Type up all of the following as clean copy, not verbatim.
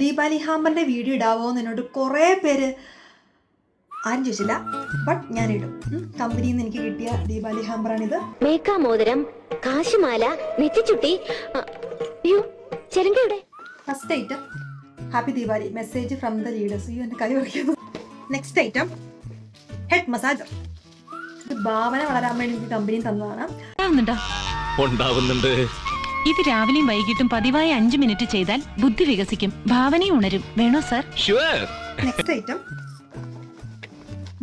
Deepavali ഹാമ്പറിൻ്റെ video ഇടാവോ എന്ന് എന്നോട് കുറേ പേര് ആരും ചോദിച്ചില്ല, ബട്ട് ഞാനിടും. കമ്പനിയിൽ നിന്ന് എനിക്ക് കിട്ടിയ ദീപാവലി ഹാമ്പറാണിത്. മോതിരം, കാശുമാല, നെറ്റിച്ചുട്ടി. First item happy Deepavali message from the leaders. അയ്യോ എൻ്റെ കൈ വയ്ക്കുന്നു. Next item head massager. ഇത് ഭാവന വളരാൻ വേണ്ടി എനിക്ക് കമ്പനിയിൽ തന്നതാണ്. ഇത് രാവിലെയും വൈകിട്ടും പതിവായി 5 മിനിറ്റ് ചെയ്താൽ ബുദ്ധി വികസിക്കും, ഭാവനയും ഉണരും. വേണോ sir? Next item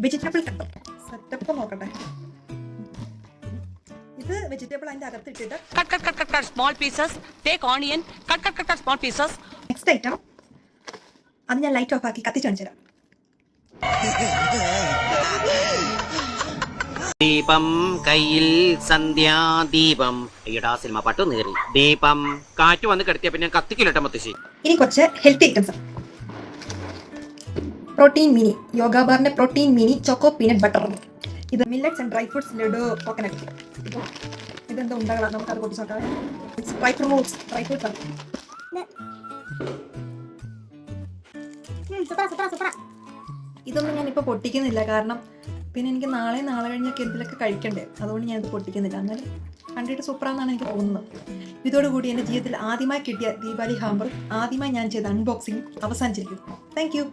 vegetable cutter. Setup നോക്കട്ടെ. ഇത് വെജിറ്റബിൾ അതിന്റെ അകത്ത് ഇട്ടിട്ട് cut small pieces. Take onion, cut small pieces. Next item അത് ഞാൻ ലൈറ്റ് ഓഫ് ആക്കി കത്തിച്ച് കാണിച്ചു തരാം. ദീപം കയ്യിൽ സന്ധ്യാദീപം. ഈടാ സിനിമ പാട്ട് നേറി. ദീപം കാറ്റ് വന്ന് കിടത്തിയ പിന്നെ കത്തിക്കില്ലട്ടെ മുത്തശ്ശി. ഇനി കുറച്ച് healthy items. Protein mini yoga ബാറിന്റെ protein mini choco peanut butter. ഇത് millets and dry fruits laddu coconut. ഇതെന്താ ഉണ്ടാകണം, നമുക്കത് പൊട്ടിച്ച് നോക്കാം. ഡ്രൈ ഫ്രൂട്ട്സ് ആണ്. ഇതൊന്നും ഞാനിപ്പോൾ പൊട്ടിക്കുന്നില്ല, കാരണം പിന്നെ എനിക്ക് നാളെ കഴിഞ്ഞൊക്കെ എന്തെങ്കിലുമൊക്കെ കഴിക്കണ്ടേ, അതുകൊണ്ട് ഞാനിത് പൊട്ടിക്കുന്നില്ല. എന്നാലും കണ്ടിട്ട് സൂപ്പറാണെന്നാണ് എനിക്ക് തോന്നുന്നത്. ഇതോടുകൂടി എൻ്റെ ജീവിതത്തിൽ ആദ്യമായി കിട്ടിയ ദീപാവലി ഹാമ്പർ, ആദ്യമായി ഞാൻ ചെയ്ത അൺബോക്സിംഗ് അവസാനിച്ചിരിക്കുന്നു. Thank you.